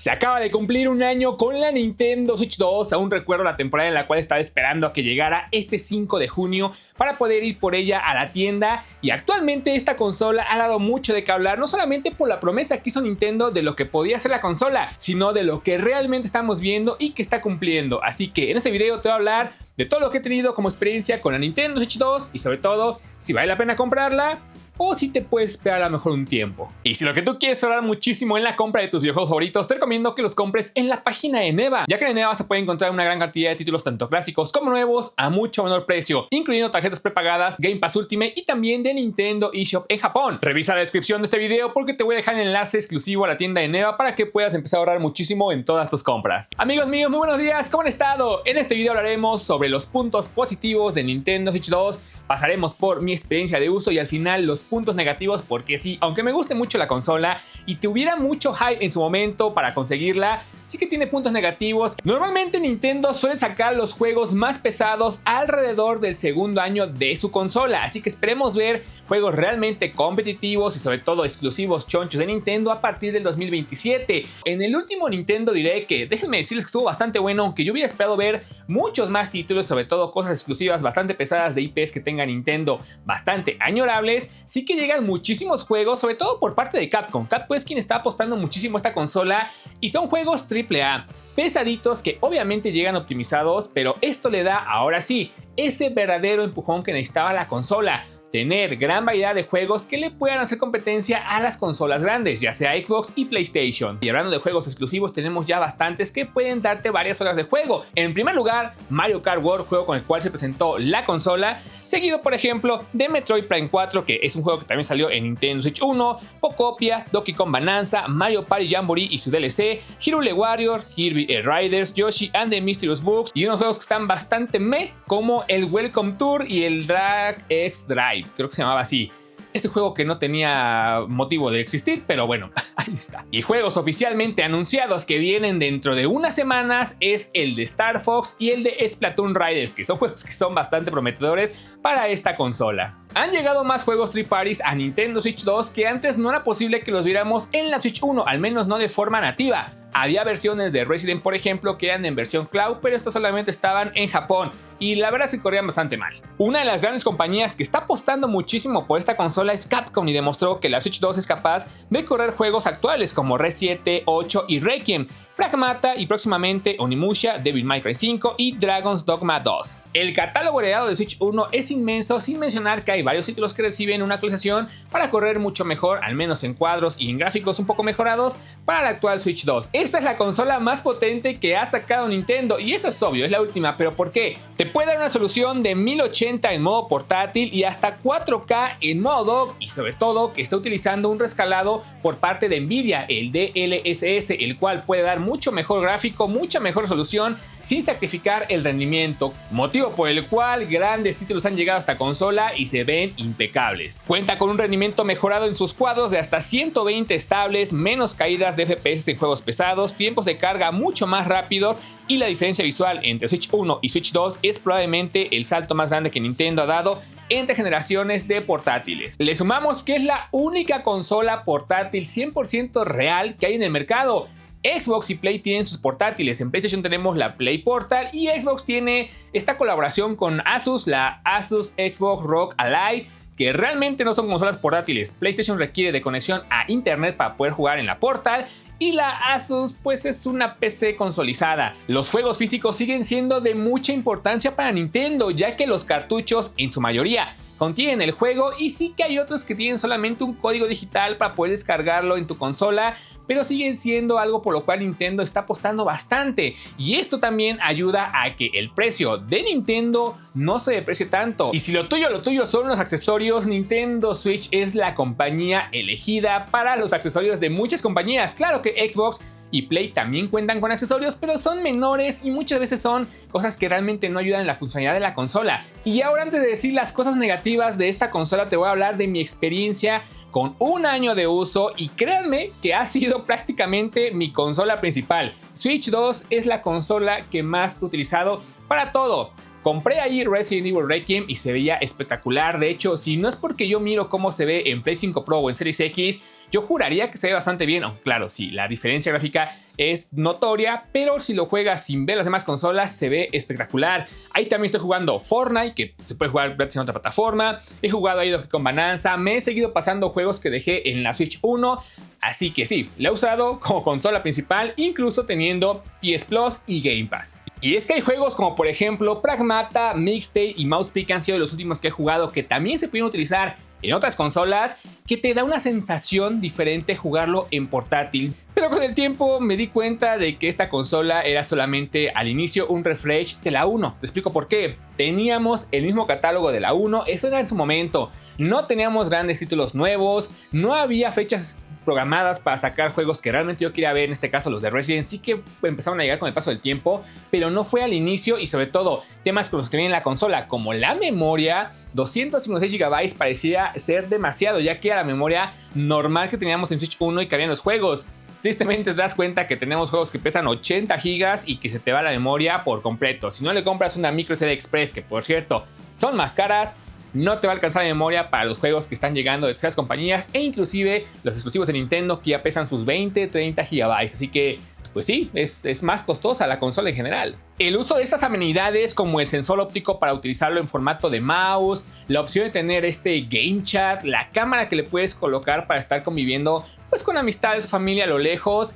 Se acaba de cumplir un año con la Nintendo Switch 2, aún recuerdo la temporada en la cual estaba esperando a que llegara ese 5 de junio para poder ir por ella a la tienda, y actualmente esta consola ha dado mucho de qué hablar, no solamente por la promesa que hizo Nintendo de lo que podía ser la consola, sino de lo que realmente estamos viendo y que está cumpliendo. Así que en este video te voy a hablar de todo lo que he tenido como experiencia con la Nintendo Switch 2 y sobre todo si vale la pena comprarla o si te puedes esperar a lo mejor un tiempo. Y si lo que tú quieres ahorrar muchísimo en la compra de tus videojuegos favoritos, te recomiendo que los compres en la página de Neva, ya que en Neva se puede encontrar una gran cantidad de títulos tanto clásicos como nuevos a mucho menor precio, incluyendo tarjetas prepagadas, Game Pass Ultimate y también de Nintendo eShop en Japón. Revisa la descripción de este video porque te voy a dejar el enlace exclusivo a la tienda de Neva para que puedas empezar a ahorrar muchísimo en todas tus compras. Amigos míos, muy buenos días, ¿cómo han estado? En este video hablaremos sobre los puntos positivos de Nintendo Switch 2, pasaremos por mi experiencia de uso y al final los puntos negativos, porque sí, aunque me guste mucho la consola y tuviera mucho hype en su momento para conseguirla, sí que tiene puntos negativos. Normalmente Nintendo suele sacar los juegos más pesados alrededor del segundo año de su consola, así que esperemos ver juegos realmente competitivos y sobre todo exclusivos chonchos de Nintendo a partir del 2027. En el último Nintendo Direct, que déjenme decirles que estuvo bastante bueno, aunque yo hubiera esperado ver muchos más títulos, sobre todo cosas exclusivas bastante pesadas de IPs que tenga Nintendo bastante añorables, sí que llegan muchísimos juegos, sobre todo por parte de Capcom. Capcom es quien está apostando muchísimo a esta consola y son juegos AAA, pesaditos que obviamente llegan optimizados, pero esto le da ahora sí ese verdadero empujón que necesitaba la consola. Tener gran variedad de juegos que le puedan hacer competencia a las consolas grandes, ya sea Xbox y PlayStation. Y hablando de juegos exclusivos, tenemos ya bastantes que pueden darte varias horas de juego. En primer lugar, Mario Kart World, juego con el cual se presentó la consola, seguido por ejemplo de Metroid Prime 4, que es un juego que también salió en Nintendo Switch 1, Pocopia, Donkey Kong Bonanza, Mario Party Jamboree y su DLC, Hyrule Warrior, Kirby Riders, Yoshi and the Mysterious Books y unos juegos que están bastante meh como el Welcome Tour y el Drag X Drive. Creo que se llamaba así. Este juego que no tenía motivo de existir, pero bueno, ahí está. Y juegos oficialmente anunciados que vienen dentro de unas semanas es el de Star Fox y el de Splatoon Riders, que son juegos que son bastante prometedores para esta consola. Han llegado más juegos third parties a Nintendo Switch 2 que antes no era posible que los viéramos en la Switch 1, al menos no de forma nativa. Había versiones de Resident, por ejemplo, que eran en versión cloud, pero estos solamente estaban en Japón y la verdad se corrían bastante mal. Una de las grandes compañías que está apostando muchísimo por esta consola es Capcom y demostró que la Switch 2 es capaz de correr juegos actuales como Re 7, 8 y Requiem, Pragmata y próximamente Onimusha, Devil May Cry 5 y Dragon's Dogma 2. El catálogo heredado de Switch 1 es inmenso, sin mencionar que hay varios títulos que reciben una actualización para correr mucho mejor, al menos en cuadros y en gráficos un poco mejorados para la actual Switch 2. Esta es la consola más potente que ha sacado Nintendo y eso es obvio, es la última, pero ¿por qué? Te puede dar una solución de 1080 en modo portátil y hasta 4K en modo dock, y sobre todo que está utilizando un rescalado por parte de Nvidia, el DLSS, el cual puede dar mucho mejor gráfico, mucha mejor solución sin sacrificar el rendimiento, motivo por el cual grandes títulos han llegado a esta consola y se ven impecables. Cuenta con un rendimiento mejorado en sus cuadros de hasta 120 estables, menos caídas de FPS en juegos pesados, tiempos de carga mucho más rápidos, y la diferencia visual entre Switch 1 y Switch 2 es probablemente el salto más grande que Nintendo ha dado entre generaciones de portátiles. Le sumamos que es la única consola portátil 100% real que hay en el mercado. Xbox y Play tienen sus portátiles, en PlayStation tenemos la Play Portal y Xbox tiene esta colaboración con Asus, la Asus Xbox ROG Ally, que realmente no son consolas portátiles. PlayStation requiere de conexión a internet para poder jugar en la Portal y la Asus pues es una PC consolidada. Los juegos físicos siguen siendo de mucha importancia para Nintendo, ya que los cartuchos en su mayoría contienen el juego y sí que hay otros que tienen solamente un código digital para poder descargarlo en tu consola, pero siguen siendo algo por lo cual Nintendo está apostando bastante, y esto también ayuda a que el precio de Nintendo no se deprecie tanto. Y si lo tuyo son los accesorios, Nintendo Switch es la compañía elegida para los accesorios de muchas compañías. Claro que Xbox y Play también cuentan con accesorios, pero son menores y muchas veces son cosas que realmente no ayudan en la funcionalidad de la consola. Y ahora, antes de decir las cosas negativas de esta consola, te voy a hablar de mi experiencia con un año de uso, y créanme que ha sido prácticamente mi consola principal. Switch 2 es la consola que más he utilizado para todo. Compré ahí Resident Evil Requiem y se veía espectacular. De hecho, si no es porque yo miro cómo se ve en Play 5 Pro o en Series X, yo juraría que se ve bastante bien, aunque claro, sí, la diferencia gráfica es notoria, pero si lo juegas sin ver las demás consolas se ve espectacular. Ahí también estoy jugando Fortnite, que se puede jugar gratis en otra plataforma. He jugado ahí con Bonanza, me he seguido pasando juegos que dejé en la Switch 1. Así que sí, la he usado como consola principal, incluso teniendo PS Plus y Game Pass. Y es que hay juegos como por ejemplo Pragmata, Mixtape y Mousepeak, que han sido los últimos que he jugado, que también se pueden utilizar en otras consolas, que te da una sensación diferente jugarlo en portátil. Pero con el tiempo me di cuenta de que esta consola era solamente al inicio un refresh de la 1. Te explico por qué. Teníamos el mismo catálogo de la 1, eso era en su momento. No teníamos grandes títulos nuevos, no había fechas programadas para sacar juegos que realmente yo quería ver, en este caso los de Resident. Sí que empezaron a llegar con el paso del tiempo, pero no fue al inicio, y sobre todo temas con los que viene en la consola, como la memoria. 256 GB parecía ser demasiado, ya que era la memoria normal que teníamos en Switch 1 y que había en los juegos. Tristemente te das cuenta que tenemos juegos que pesan 80 GB y que se te va la memoria por completo. Si no le compras una micro SD Express, que por cierto son más caras, no te va a alcanzar la memoria para los juegos que están llegando de terceras compañías, e inclusive los exclusivos de Nintendo, que ya pesan sus 20-30 GB. Así que pues sí, es más costosa la consola en general. El uso de estas amenidades, como el sensor óptico para utilizarlo en formato de mouse, la opción de tener este game chat, la cámara que le puedes colocar para estar conviviendo pues con amistades o familia a lo lejos,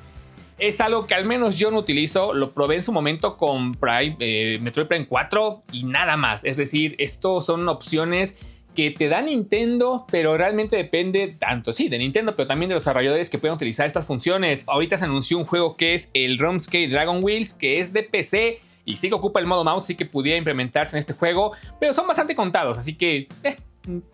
es algo que al menos yo no utilizo. Lo probé en su momento con Metroid Prime 4 y nada más. Es decir, estos son opciones que te da Nintendo, pero realmente depende tanto, sí, de Nintendo, pero también de los desarrolladores que pueden utilizar estas funciones. Ahorita se anunció un juego que es el RuneScape Dragon Wheels, que es de PC y sí que ocupa el modo mouse, sí que pudiera implementarse en este juego, pero son bastante contados, así que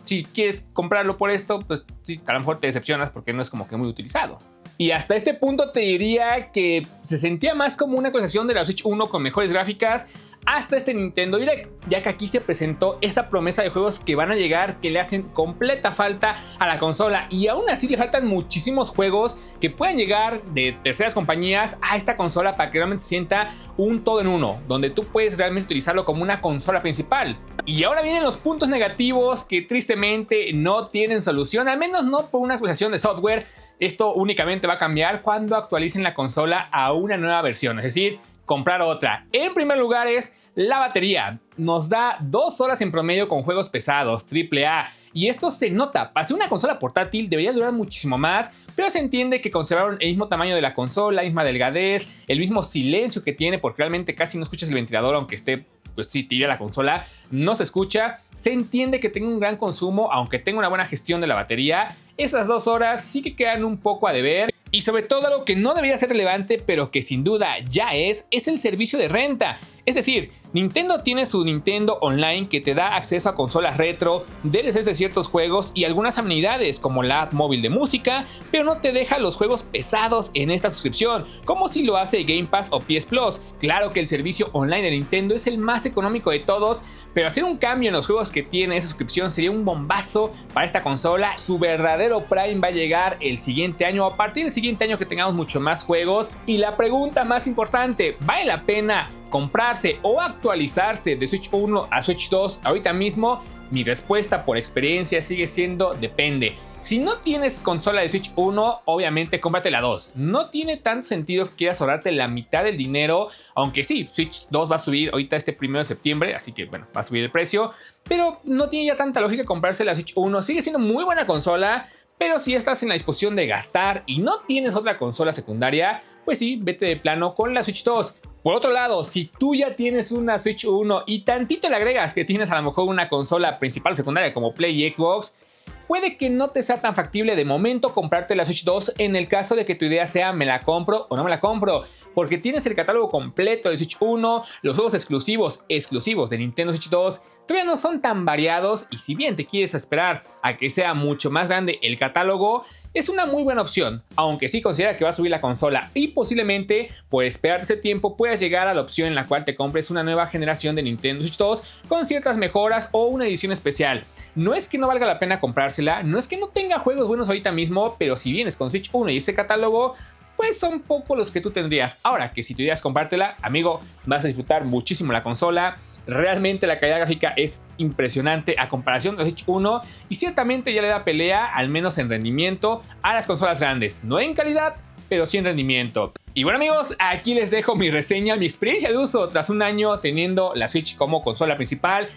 si quieres comprarlo por esto, pues sí, a lo mejor te decepcionas porque no es como que muy utilizado. Y hasta este punto te diría que se sentía más como una actualización de la Switch 1 con mejores gráficas, hasta este Nintendo Direct, ya que aquí se presentó esa promesa de juegos que van a llegar, que le hacen completa falta a la consola, y aún así le faltan muchísimos juegos que puedan llegar de terceras compañías a esta consola para que realmente se sienta un todo en uno, donde tú puedes realmente utilizarlo como una consola principal. Y ahora vienen los puntos negativos que tristemente no tienen solución, al menos no por una actualización de software. Esto únicamente va a cambiar cuando actualicen la consola a una nueva versión, es decir, comprar otra. En primer lugar es la batería. Nos da 2 horas en promedio con juegos pesados, AAA. Y esto se nota. Para ser una consola portátil debería durar muchísimo más, pero se entiende que conservaron el mismo tamaño de la consola, la misma delgadez, el mismo silencio que tiene, porque realmente casi no escuchas el ventilador, aunque esté pues sí, tibia la consola, no se escucha. Se entiende que tenga un gran consumo, aunque tenga una buena gestión de la batería. Esas 2 horas sí que quedan un poco a deber. Y sobre todo algo que no debería ser relevante, pero que sin duda ya es el servicio de renta. Es decir, Nintendo tiene su Nintendo Online, que te da acceso a consolas retro, DLCs de ciertos juegos y algunas amenidades como la app móvil de música, pero no te deja los juegos pesados en esta suscripción, como si lo hace Game Pass o PS Plus. Claro que el servicio online de Nintendo es el más económico de todos, pero hacer un cambio en los juegos que tiene esa suscripción sería un bombazo para esta consola. Su verdadero Prime va a llegar el siguiente año, a partir del siguiente año que tengamos mucho más juegos. Y la pregunta más importante, ¿vale la pena comprarse o actualizarse de Switch 1 a Switch 2 ahorita mismo? Mi respuesta por experiencia sigue siendo depende. Si no tienes consola de Switch 1, obviamente cómprate la 2. No tiene tanto sentido que quieras ahorrarte la mitad del dinero, aunque sí, Switch 2 va a subir ahorita este 1 de septiembre, así que bueno, va a subir el precio, pero no tiene ya tanta lógica comprarse la Switch 1. Sigue siendo muy buena consola, pero si estás en la disposición de gastar y no tienes otra consola secundaria, pues sí, vete de plano con la Switch 2. Por otro lado, si tú ya tienes una Switch 1 y tantito le agregas que tienes a lo mejor una consola principal o secundaria como Play y Xbox, puede que no te sea tan factible de momento comprarte la Switch 2 en el caso de que tu idea sea me la compro o no me la compro, porque tienes el catálogo completo de Switch 1, los juegos exclusivos de Nintendo Switch 2 todavía no son tan variados, y si bien te quieres esperar a que sea mucho más grande el catálogo, es una muy buena opción, aunque sí considera que va a subir la consola y posiblemente por esperar ese tiempo puedas llegar a la opción en la cual te compres una nueva generación de Nintendo Switch 2 con ciertas mejoras o una edición especial. No es que no valga la pena comprársela, no es que no tenga juegos buenos ahorita mismo, pero si vienes con Switch 1 y ese catálogo, pues son pocos los que tú tendrías. Ahora que si tú ideas comprártela, amigo, vas a disfrutar muchísimo la consola. Realmente la calidad gráfica es impresionante a comparación de la Switch 1 y ciertamente ya le da pelea, al menos en rendimiento, a las consolas grandes. No en calidad, pero sí en rendimiento. Y bueno amigos, aquí les dejo mi reseña, mi experiencia de uso tras un año teniendo la Switch como consola principal.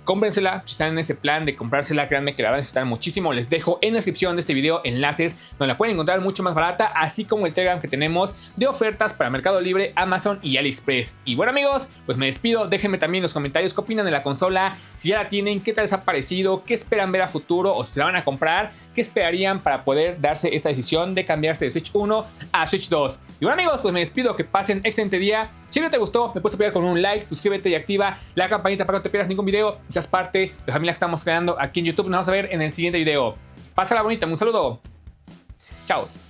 Cómprensela, si están en ese plan de comprársela, créanme que la van a disfrutar muchísimo. Les dejo en la descripción de este video enlaces donde la pueden encontrar mucho más barata, así como el Telegram que tenemos de ofertas para Mercado Libre, Amazon y AliExpress. Y bueno amigos, pues me despido, déjenme también en los comentarios qué opinan de la consola, si ya la tienen, qué tal les ha parecido, qué esperan ver a futuro o si se la van a comprar, qué esperarían para poder darse esa decisión de cambiarse de Switch 1 a Switch 2. Y bueno amigos, pues me despido, que pasen excelente día. Si no te gustó, me puedes apoyar con un like, suscríbete y activa la campanita para que no te pierdas ningún video. Seas parte de la familia que estamos creando aquí en YouTube. Nos vamos a ver en el siguiente video. Pásala bonita, un saludo. Chao.